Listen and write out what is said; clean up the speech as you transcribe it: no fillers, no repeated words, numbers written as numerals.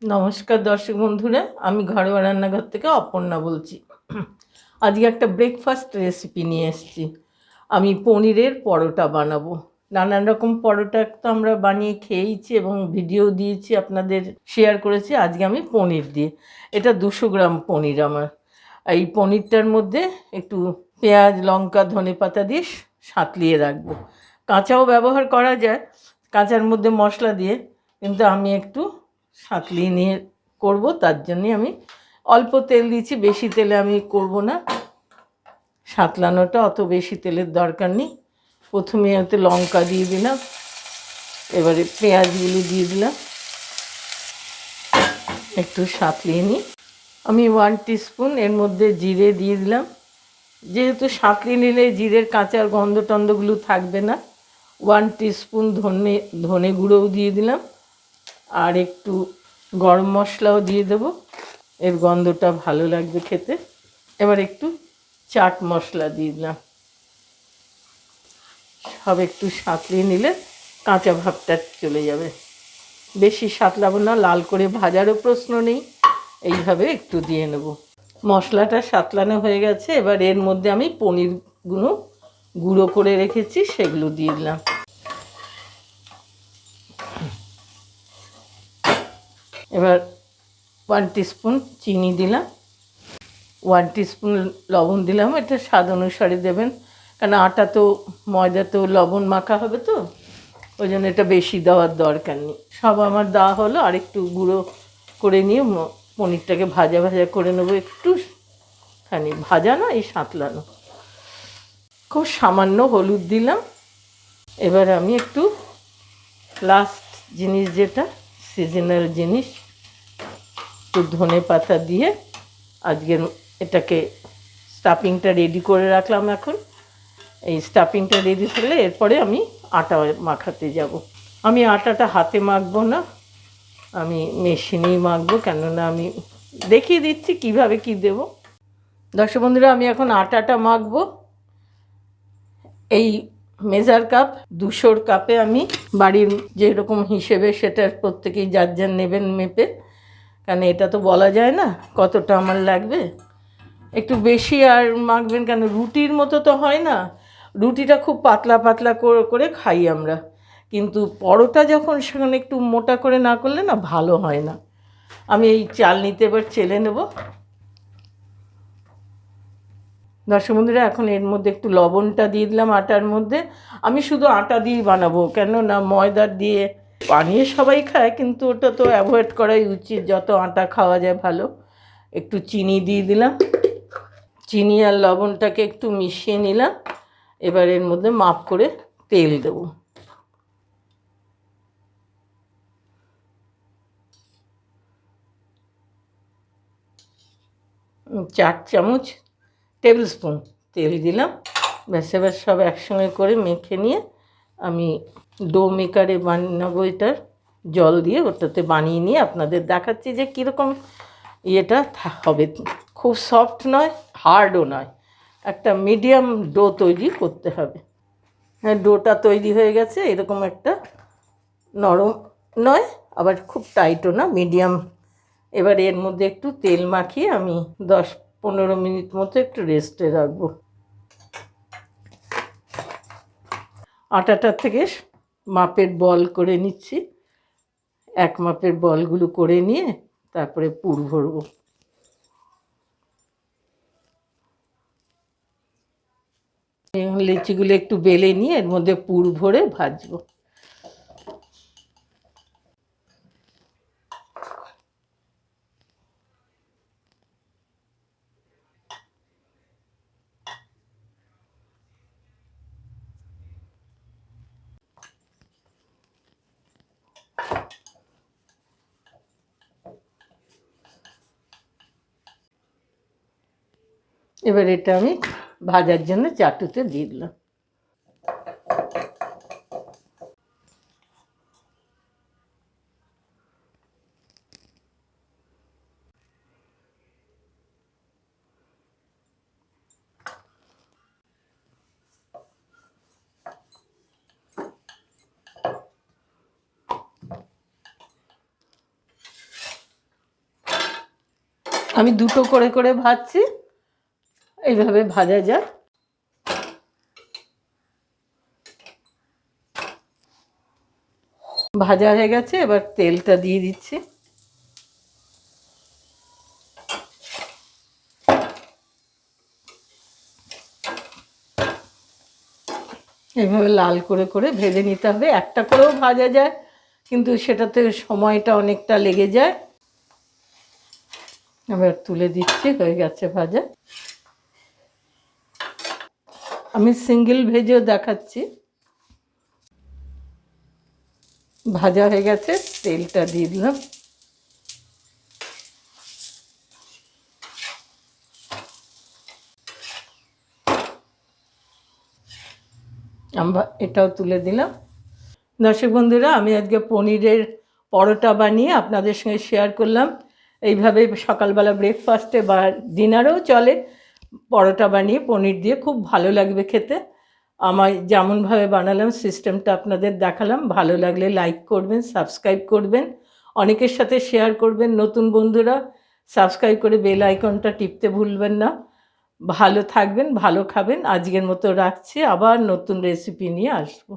নমস্কার দর্শক বন্ধুরা, আমি ঘরোয়া রান্নাঘর থেকে অপর্ণা বলছি। আজকে একটা ব্রেকফাস্ট রেসিপি নিয়ে এসেছি। আমি পনিরের পরোটা বানাবো। নানান রকম পরোটা তো আমরা বানিয়ে খেয়েইছি এবং ভিডিও দিয়েছি, আপনাদের শেয়ার করেছি। আজকে আমি পনির দিয়ে, এটা 200 গ্রাম পনির আমার। এই পনিরটার মধ্যে একটু পেঁয়াজ, লঙ্কা, ধনেপাতা দিয়ে সাঁতলিয়ে রাখবো। কাঁচাও ব্যবহার করা যায়, কাঁচার মধ্যে মশলা দিয়ে, কিন্তু আমি একটু সাঁতলিয়ে নিয়ে করব। তার জন্যে আমি অল্প তেল দিচ্ছি, বেশি তেলে আমি করব না। সাঁতলানোটা অত বেশি তেলের দরকার নেই। প্রথমে ওতে লঙ্কা দিয়ে দিলাম, এবারে পেঁয়াজগুলো দিয়ে দিলাম, একটু সাঁতলিয়ে নিই। আমি 1 টিস্পুন এর মধ্যে জিরে দিয়ে দিলাম। যেহেতু সাঁতলিয়ে নিলে জিরের কাঁচা গন্ধ টন্ধগুলো থাকবে না। 1 টিস্পুন ধনে গুঁড়োও দিয়ে দিলাম, আর একটু গরম মশলাও দিয়ে দেবো, এর গন্ধটা ভালো লাগবে খেতে। এবার একটু চাট মশলা দিয়ে দিলাম। সব একটু সাঁতলিয়ে নিলে কাঁচা ভাবটা চলে যাবে। বেশি সাঁতলাবো না, লাল করে ভাজারও প্রশ্ন নেই, এইভাবে একটু দিয়ে নেব। মশলাটা সাঁতলানো হয়ে গেছে। এবার এর মধ্যে আমি পনিরগুলো গুঁড়ো করে রেখেছি, সেগুলো দিয়ে দিলাম। এবার 1 টিস্পুন চিনি দিলাম, 1 টিস্পুন লবণ দিলাম। এটা স্বাদ অনুসারে দেবেন, কারণ আটা তো ময়দা তো লবণ মাখা হবে, তো ওই জন্য এটা বেশি দেওয়ার দরকার নেই। সব আমার দেওয়া হলো। আর একটু গুঁড়ো করে নিয়ে পনিরটাকে ভাজা ভাজা করে নেবো। একটুখানি ভাজা না, এই সাঁতলানো। খুব সামান্য হলুদ দিলাম। এবার আমি একটু লাস্ট জিনিস, যেটা সিজনাল জিনিস, একটু ধনে পাতা দিয়ে আজকের এটাকে স্টাফিংটা রেডি করে রাখলাম। এখন এই স্টাফিংটা রেডি থাকলে এরপরে আমি আটা মাখাতে যাব। আমি আটাটা হাতে মাখবো না, আমি মেশিনেই মাখবো, কেননা আমি দেখিয়ে দিচ্ছি কিভাবে কি দেব। দর্শক বন্ধুরা, আমি এখন আটাটা মাখবো। এই মেজার কাপ, 200 কাপে আমি বাড়ির যেরকম হিসেবে সেটা প্রত্যেকেই যার যার নেবেন মেপে, কারণ এটা তো বলা যায় না কতটা আমার লাগবে। একটু বেশি আর মাখবেন, কেন রুটির মতো তো হয় না। রুটিটা খুব পাতলা পাতলা করে খাই আমরা, কিন্তু পরোটা যখন সেখানে একটু মোটা করে না করলে না ভালো হয় না। আমি এই চালনিতে এবার চেলে নেব। দর্শক বন্ধুরা, এখন এর মধ্যে একটু লবণটা দিয়ে দিলাম আটার মধ্যে। আমি শুধু আটা দিয়েই বানাবো, কেন না ময়দা দিয়ে বানিয়ে সবাই খায়, কিন্তু ওটা তো অ্যাভয়েড করাই উচিত, যত আটা খাওয়া যায় ভালো। একটু চিনি দিয়ে দিলাম, চিনি আর লবণটাকে একটু মিশিয়ে নিলাম। এবার এর মধ্যে মাপ করে তেল দেব। 4 চামচ টেবিল স্পুন তেল দিলাম। ব্যাস, এবার সব একসঙ্গে করে মেখে নিয়ে আমি ডো মেকারে বানাবো। এটার জল দিয়ে ওটাতে বানিয়ে নিয়ে আপনাদের দেখাচ্ছি যে কীরকম ইয়েটা হবে। খুব সফট নয়, হার্ডও নয়, একটা মিডিয়াম ডো তৈরি করতে হবে। হ্যাঁ, ডোটা তৈরি হয়ে গেছে। এরকম একটা নরম নয়, আবার খুব টাইটও না, মিডিয়াম। এবার এর মধ্যে একটু তেল মাখিয়ে আমি 10-15 মিনিট মতো একটু রেস্টে রাখবো। আটাটার থেকে মাপের বল করে নিচ্ছি। এক মাপের বলগুলো করে নিয়ে তারপরে পুর ভরবো। লিচিগুলো একটু বেলে নিয়ে এর মধ্যে পুর ভরে ভাজবো। এবার এটা আমি ভাজার জন্য চাটুতে দিয়ে দিলাম। আমি দুটো করে করে ভাজছি, এইভাবে ভাজা যায়। ভাজা হয়ে গেছে, এবার তেলটা দিয়ে দিচ্ছি। এইভাবে লাল করে করে ভেজে নিতে হবে। একটা করেও ভাজা যায়, কিন্তু সেটাতে সময়টা অনেকটা লেগে যায়। এবার তুলে দিচ্ছি, হয়ে গেছে ভাজা। আমি সিঙ্গেল ভেজেও দেখাচ্ছি। ভাজা হয়ে গেছে, তেলটা দিয়ে দিলাম। আমরা এটাও তুলে দিলাম। দর্শক বন্ধুরা, আমি আজকে পনিরের পরোটা বানিয়ে আপনাদের সঙ্গে শেয়ার করলাম। এইভাবে সকালবেলা ব্রেকফাস্টে বা ডিনারেও চলে, পরোটা বানিয়ে পনির দিয়ে খুব ভালো লাগবে খেতে। আমার যেমনভাবে বানালাম সিস্টেমটা আপনাদের দেখালাম। ভালো লাগলে লাইক করবেন, সাবস্ক্রাইব করবেন, অনেকের সাথে শেয়ার করবেন। নতুন বন্ধুরা সাবস্ক্রাইব করে বেল আইকনটা টিপতে ভুলবেন না। ভালো থাকবেন, ভালো খাবেন। আজকের মতো রাখছি, আবার নতুন রেসিপি নিয়ে আসবো।